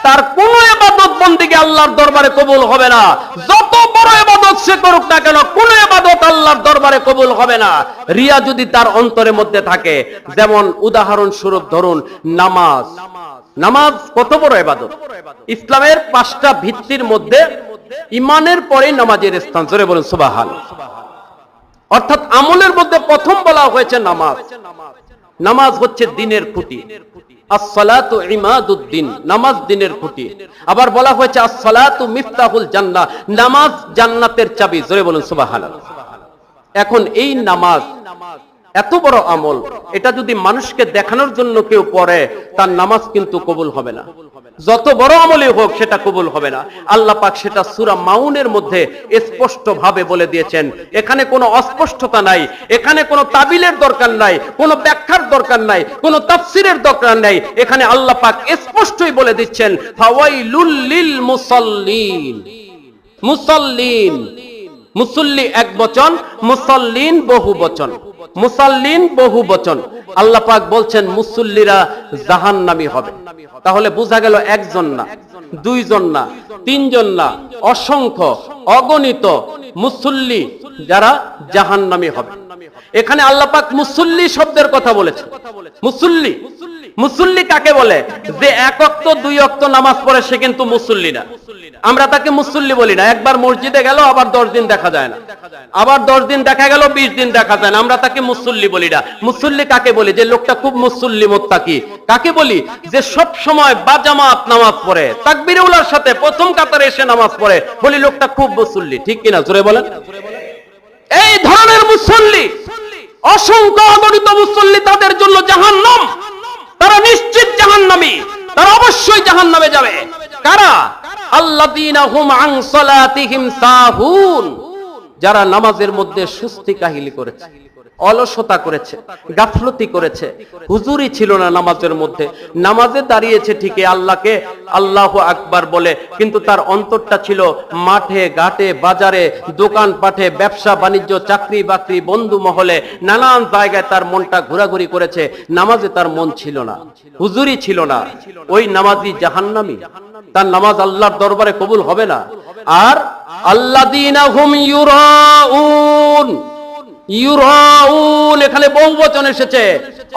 তার কোন ইবাদত বন্দেগী আল্লাহর দরবারে কবুল হবে না। যত বড় ইবাদত সে করুক না কেন, কোন ইবাদত আল্লাহর দরবারে কবুল হবে না রিয়া যদি তার অন্তরের মধ্যে থাকে। যেমন উদাহরণ স্বরূপ ধরুন নামাজ। নামাজ কত বড় ইবাদত! ইসলামের 5টা ভিত্তির মধ্যে ঈমানের পরে নামাজের স্থান। জোরে বলুন সুবহানাল্লাহ। অর্থাৎ আমলের মধ্যে প্রথম বলা হয়েছে নামাজ। নামাজ হচ্ছে দ্বীনের খুঁটি। আসসালাতু ইমাদুদ্দিন, নামাজ দ্বীনের খুঁটি। আবার বলা হয়েছে আসসালাতু মিফতাহুল জান্নাহ, নামাজ জান্নাতের চাবি। জোরে বলুন সুবহানাল্লাহ। এখন এই নামাজ এত বড় আমল, এটা যদি মানুষকে দেখানোর জন্য কেউ পড়ে, তার নামাজ কিন্তু কবুল হবে না। যত বড় আমলই হোক সেটা কবুল হবে না। আল্লাহ পাক সেটা সূরা মাউনের মধ্যে স্পষ্ট ভাবে বলে দিয়েছেন। এখানে কোনো অস্পষ্টতা নাই, এখানে কোনো তাবিলের দরকার নাই, কোনো ব্যাখ্যার দরকার নাই, কোনো তাফসীরের দরকার নাই। এখানে আল্লাহ পাক স্পষ্টই বলে দিচ্ছেন ফাওয়াইলুল লিল মুসাল্লিন। মুসাল্লিন, মুসল্লি এক বচন, মুসাল্লিন বহু বচন। মুসাল্লিন বহু বচন। আল্লাহ পাক বলছেন মুসল্লিরা জাহান্নামী হবে। তাহলে বোঝা গেল একজন না, দুইজন না, তিনজন না, অসংখ্য অগণিত মুসল্লি যারা জাহান্নামী হবে। এখানে আল্লাহ পাক মুসল্লি শব্দের কথা বলেছেন। মুসল্লি, মুসল্লি কাকে বলে? যে 1 ওয়াক্ত 2 ওয়াক্ত নামাজ পড়ে সে কিন্তু মুসল্লি না। আমরা তাকে মুসল্লি বলি না। একবার মসজিদে গেল, আবার 10 দিন দেখা যায় না, আবার 10 দিন দেখা গেল, 20 দিন দেখা যায় না, আমরা তাকে মুসল্লি বলি না। মুসল্লি কাকে বলি? যে লোকটা খুব মুসল্লি মুত্তাকি। কাকে বলি? যে সব সময় বাজামাত নামাজ পড়ে, তাকবীরে উলার সাথে প্রথম কাতারে এসে নামাজ পড়ে, বলি লোকটা খুব মুসল্লি। ঠিক কিনা? জোরে বলেন। এই ধরনের মুসল্লি, অসংখ্য অগণিত মুসল্লি, তাদের জন্য জাহান্নাম। তারা নিশ্চিত জাহান্নামী, তারা অবশ্যই জাহান্নামে যাবে। কারা? আল্লাযীনা হুম আন সালাতিহিম সাহুন, যারা নামাজের মধ্যে সুস্তি কাহিলি করেছে, অলসতা করেছে, গাফলতি করেছে, হুজুরি ছিল না নামাজের মধ্যে। নামাজে দাঁড়িয়েছে ঠিকই, আল্লাহকে আল্লাহু আকবার বলে, কিন্তু তার অন্তরটা ছিল মাঠে ঘাটে বাজারে, দোকান পাঠে, ব্যবসা বাণিজ্য, চাকরি বাকরি, বন্ধু মহলে, নানান জায়গায় তার মনটা ঘোরাঘুরি করেছে। নামাজে তার মন ছিল না, হুজুরি ছিল না। ওই নামাজি জাহান্নামী, তার নামাজ আল্লাহর দরবারে কবুল হবে না। আর আল্লাযীনা হুম ইউরাউন, ইউরাউন এখানে বহুবচন এসেছে।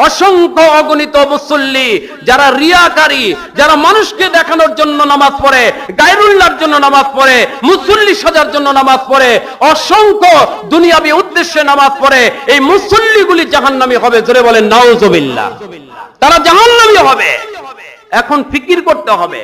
অসংখ্য অগণিত মুসল্লি যারা রিয়াকারী, যারা মানুষকে দেখানোর জন্য নামাজ পড়ে, গায়রুল্লাহর জন্য নামাজ পড়ে, মুসল্লি সাজার জন্য নামাজ পড়ে, অসংখ্য দুনিয়াবী উদ্দেশ্যে নামাজ পড়ে, এই মুসল্লিগুলি জাহান্নামী হবে। জোরে বলেন নাউজুবিল্লাহ। তারা জাহান্নামী হবে। এখন ফিকির করতে হবে,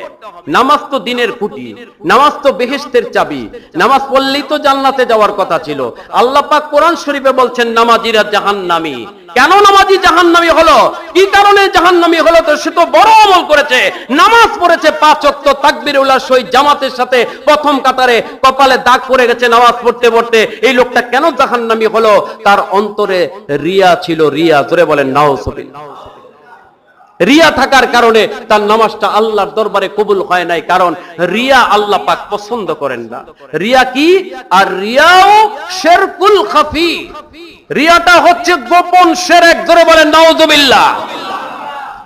নামাজ তো দ্বীনের খুঁটি, নামাজ তো বেহেশতের চাবি, নামাজ পড়লেই তো জান্নাতে যাওয়ার কথা ছিল। আল্লাহ পাক কোরআন শরীফে বলছেন নামাজিরা জাহান্নামী। কেন নামাজি জাহান্নামী হলো? কি কারণে জাহান্নামী হলো? তো সে তো বড় আমল করেছে, নামাজ পড়েছে 5 ওয়াক্ত তাকবীরে উলার সহিত জামাতের সাথে, প্রথম কাতারে, কপালে দাগ পড়ে গেছে নামাজ পড়তে পড়তে। এই লোকটা কেন জাহান্নামী হলো? তার অন্তরে রিয়া ছিল। রিয়া, জোরে বলেন নাউজুবিল্লাহ। রিয়া থাকার কারণে তার নামাজটা আল্লাহর দরবারে কবুল হয় নাই। কারণ রিয়া আল্লাহ পাক পছন্দ করেন না। রিয়া কি? আর রিয়াও শিরকুল খাফি, রিয়াটা হচ্ছে গোপন শিরক। জোরে বলেন নাউজুবিল্লাহ।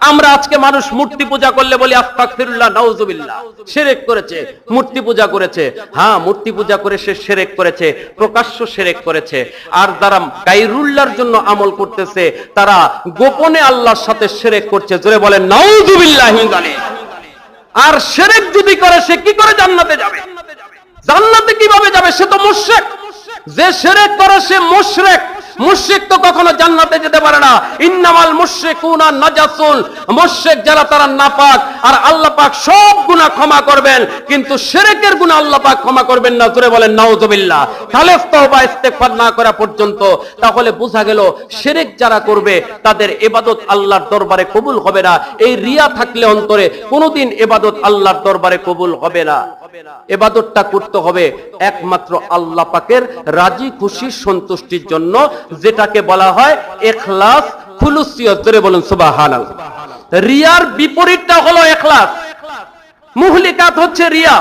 আমরা আজকে মানুষ মূর্তি পূজা করলে বলি আস্তাগফিরুল্লাহ, নাউজুবিল্লাহ, শিরক করেছে, মূর্তি পূজা করেছে। হ্যাঁ, মূর্তি পূজা করে সে শিরক করেছে, প্রকাশ্য শিরক করেছে। আর যারা গায়রুল্লাহর জন্য আমল করতেছে, তারা গোপনে আল্লাহর সাথে শিরক করছে। জোরে বলেন নাউজুবিল্লাহ। আর শিরক যদি করে সে কি করে জান্নাতে যাবে? জান্নাতে কিভাবে যাবে? সে তো মুশরিক। যে শিরক করে সে মুশরিক। মুশরিক তো কখনো জান্নাতে যেতে পারে না। ইন্নামাল মুশরিকুনা নাজাসুন, মুশরিক যারা তারা নাপাক, আর আল্লাহ পাক সব গুনাহ ক্ষমা করবেন, কিন্তু শিরকের গুনাহ আল্লাহ পাক ক্ষমা করবেন না। জোরে বলেন নাউযুবিল্লাহ। খালেস তওবা ইস্তেগফার না করা পর্যন্ত। তাহলে বোঝা গেল শিরক যারা করবে তাদের ইবাদত আল্লাহর দরবারে কবুল হবে না। এই রিয়া থাকলে অন্তরে কোনোদিন ইবাদত আল্লাহর দরবারে কবুল হবে না। ইবাদতটা করতে হবে একমাত্র আল্লাহ পাকের রাজি খুশি সন্তুষ্টির জন্য, যেটাকে বলা হয় ইখলাস, খুলুসিয়ত। জোরে বলুন সুবহানাল্লাহ। রিয়ার বিপরীতটা হলো ইখলাস। মুহলিকাত হচ্ছে রিয়া,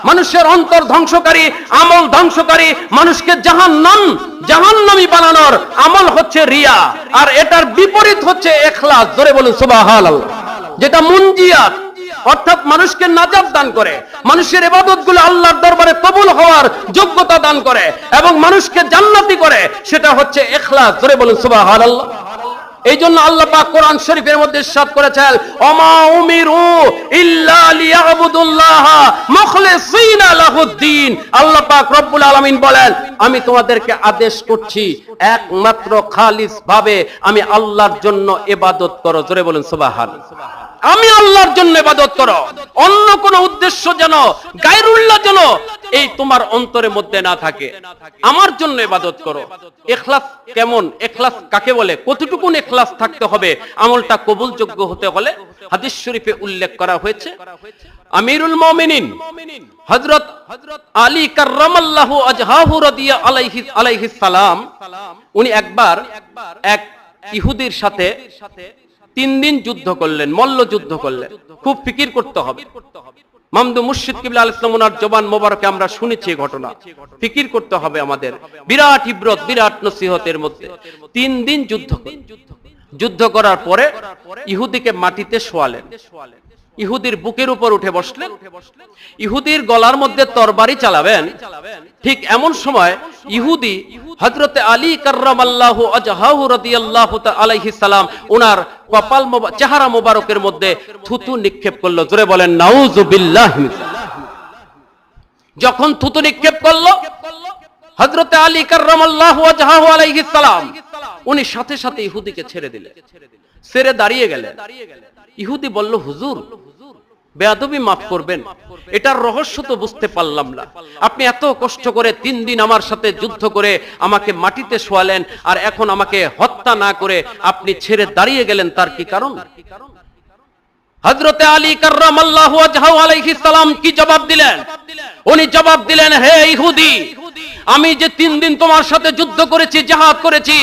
মানুষের অন্তর ধ্বংসকারী, আমল ধ্বংসকারী, মানুষকে জাহান্নামী বানানোর আমল হচ্ছে রিয়া। আর এটার বিপরীত হচ্ছে ইখলাস। জোরে বলুন সুবহানাল্লাহ। যেটা মুনজিয়াত, অর্থাৎ মানুষকে নাজাত দান করে, মানুষের ইবাদতগুলো আল্লাহর দরবারে কবুল হওয়ার যোগ্যতা দান করে এবং মানুষকে জান্নাতি করে, সেটা হচ্ছে ইখলাস। জোরে বলুন সুবহানাল্লাহ। এই জন্য আল্লাহ পাক কোরআন শরীফের মধ্যে ইরশাদ করেছেন, ওমা উমিরু ইল্লা লিয়াবুদুল্লাহ মুখলিসিনা লাহুদ্দিন। আল্লাহ পাক রব্বুল আলামিন বলেন, আমি তোমাদেরকে আদেশ করছি একমাত্র খালিস ভাবে আমি আল্লাহর জন্য ইবাদত করো। জোরে বলুন সুবহানাল্লাহ। আমি আল্লাহর জন্য ইবাদত করো, অন্য কোন উদ্দেশ্য যেন, গায়রুল্লাহ যেন এই তোমার অন্তরের মধ্যে না থাকে। আমার জন্য ইবাদত করো। ইখলাস কেমন? ইখলাস কাকে বলে? কতটুকুন ইখলাস থাকতে হবে আমলটা কবুলযোগ্য হতে হলে? হাদিস শরীফে উল্লেখ করা হয়েছে, আমিরুল মুমিনিন হযরত আলী কাররামাল্লাহু ওয়াজহাহু রাদিয়াল্লাহু আলাইহিস সালাম, উনি একবার এক ইহুদির সাথে 3 দিন যুদ্ধ করলেন, মল্ল যুদ্ধ করলেন। খুব ফিকির করতে হবে। মামদু মুর্শিদ কিবলা আলাইহিস সালাম ওনার জবান মোবারকে আমরা শুনেছি ঘটনা। ফিকির করতে হবে আমাদের। বিরাট ইবরত, বিরাট নসিহতের মধ্যে 3 দিন যুদ্ধ করার পরে ইহুদিকে মাটিতে শোয়ালেন। ইহুদির বুকের উপর উঠে বসলেন। ইহুদির গলার মধ্যে তরবারি চালাবেন। ঠিক এমন সময় ইহুদি হযরতে আলী কাররামাল্লাহু ওয়াজহাহু রাদিয়াল্লাহু তাআলা আলাইহিস সালাম ওনার কপাল চেহারা মোবারকের মধ্যে থুতু নিক্ষেপ করলো। জোরে বলেন নাউযুবিল্লাহ। যখন থুতু নিক্ষেপ করলো, হযরতে আলী কাররামাল্লাহু ওয়াজহাহু আলাইহিস সালাম উনি সাথে সাথে ইহুদিকে ছেড়ে দিলেন, ছেড়ে দাঁড়িয়ে গেলেন। ইহুদি বলল, হুজুর বেয়াদবি মাফ করবেন, এটার রহস্য তো বুঝতে পারলাম না। আপনি এত কষ্ট করে 3 দিন আমার সাথে যুদ্ধ করে আমাকে মাটিতে শোয়ালেন, আর এখন আমাকে হত্যা না করে আপনি ছেড়ে দাঁড়িয়ে গেলেন, তার কি কারণ? হযরতে আলী কাররামাল্লাহু ওয়াজহাহু আলাইহিস সালাম কি জবাব দিলেন? উনি জবাব দিলেন, হে ইহুদি, আমি যে 3 দিন তোমার সাথে যুদ্ধ করেছি, জিহাদ করেছি,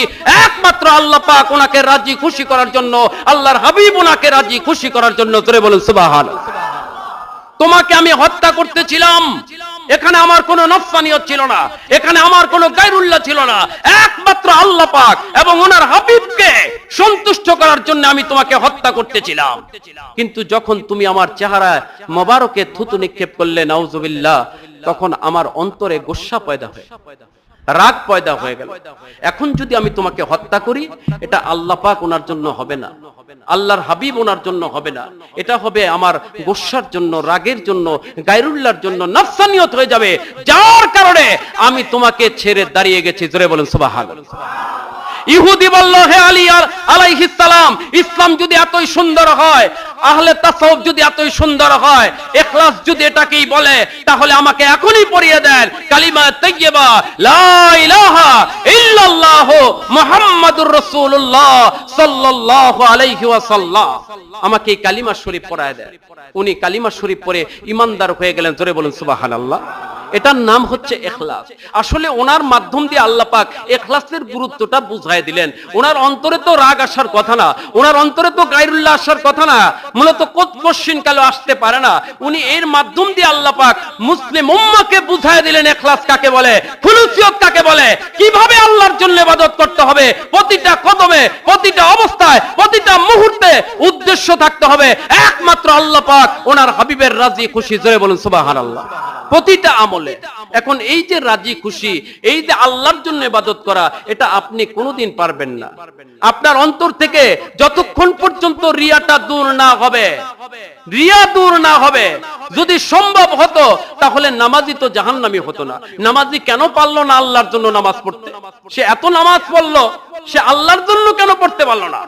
একমাত্র আল্লাহ পাক ওনাকে রাজি খুশি করার জন্য, আল্লাহর হাবিব ওনাকে রাজি খুশি করার জন্য। জোরে বলুন সুবহানাল্লাহ। তোমাকে আমি হত্যা করতেছিলাম, এখানে আমার কোনো নফসানিয়ত ছিল না, এখানে আমার কোনো গায়রুল্লাহ ছিল না, একমাত্র আল্লাহ পাক এবং ওনার হাবিবকে সন্তুষ্ট করার জন্য আমি তোমাকে হত্যা করতেছিলাম। কিন্তু যখন তুমি আমার চেহারা মোবারকে থুতু নিক্ষেপ করলে, নাউযুবিল্লাহ, তখন আমার অন্তরে গোসা পয়দা হয়ে, রাগ পয়দা হয়ে গেল। এখন যদি আমি তোমাকে হত্যা করি, এটা আল্লাহ পাক ওনার জন্য হবে না, আল্লাহর হাবিব ওনার জন্য হবে না, এটা হবে আমার গোসার জন্য, রাগের জন্য, গায়রুল্লাহর জন্য, নফসানিয়ত হয়ে যাবে, যার কারণে আমি তোমাকে ছেড়ে দাঁড়িয়ে গেছি। জোরে বলুন সুবহানাল্লাহ। ইহুদি বলল, হে আলী আলাইহিস সালাম, ইসলাম যদি এতই সুন্দর হয়, আহলে তাসাউফ যদি এতই সুন্দর হয়, ইখলাস যদি এটাকেই বলে, তাহলে আমাকে এখনই পড়িয়ে দেন কালিমা তাইয়্যিবা লা ইলাহা ইল্লাল্লাহ মুহাম্মাদুর রাসূলুল্লাহ সাল্লাল্লাহু আলাইহি ওয়াসাল্লাম। আমাকে এই কালিমা শরীফ পড়ায় দেন। উনি কালিমা শরীফ পড়ে ঈমানদার হয়ে গেলেন। জোরে বলুন সুবহানাল্লাহ। এটার নাম হচ্ছে ইখলাস। আসলে ওনার মাধ্যম দিয়ে আল্লাহ পাক ইখলাসের গুরুত্বটা বুঝায় দিলেন। ওনার অন্তরে তো রাগ আসার কথা না, ওনার অন্তরে তো গায়রুল্লাহ আসার কথা না, মূলত কোশ্চিন কালো আসতে পারে না। উনি এর মাধ্যম দিয়ে আল্লাহ পাক মুসলিম উম্মাহকে বুঝায় দিলেন ইখলাস কাকে বলে, খুলুসিয়ত কাকে বলে, কিভাবে আল্লাহর জন্য ইবাদত করতে হবে। প্রতিটা কদমে, প্রতিটা অবস্থায়, প্রতিটা মুহূর্তে উদ্দেশ্য থাকতে হবে একমাত্র আল্লাহ পাক ওনার হাবিবের রাজি খুশি। জোরে বলুন সুবহানাল্লাহ। প্রতিটা আমলে। এখন এই যে রাজি খুশি, এই যে আল্লাহর জন্য ইবাদত করা, এটা আপনি কোনোদিন পারবেন না। আপনার অন্তর থেকে যতক্ষণ পর্যন্ত রিয়াটা দূর না হবে, রিয়া দূর না হবে, যদি সম্ভব হতো তাহলে নামাজি তো জাহান্নামী হতো না। নামাজি কেন পারলো না আল্লাহর জন্য নামাজ পড়তে? সে এত নামাজ পড়লো, সে আল্লাহর জন্য কেন পড়তে পারলো না?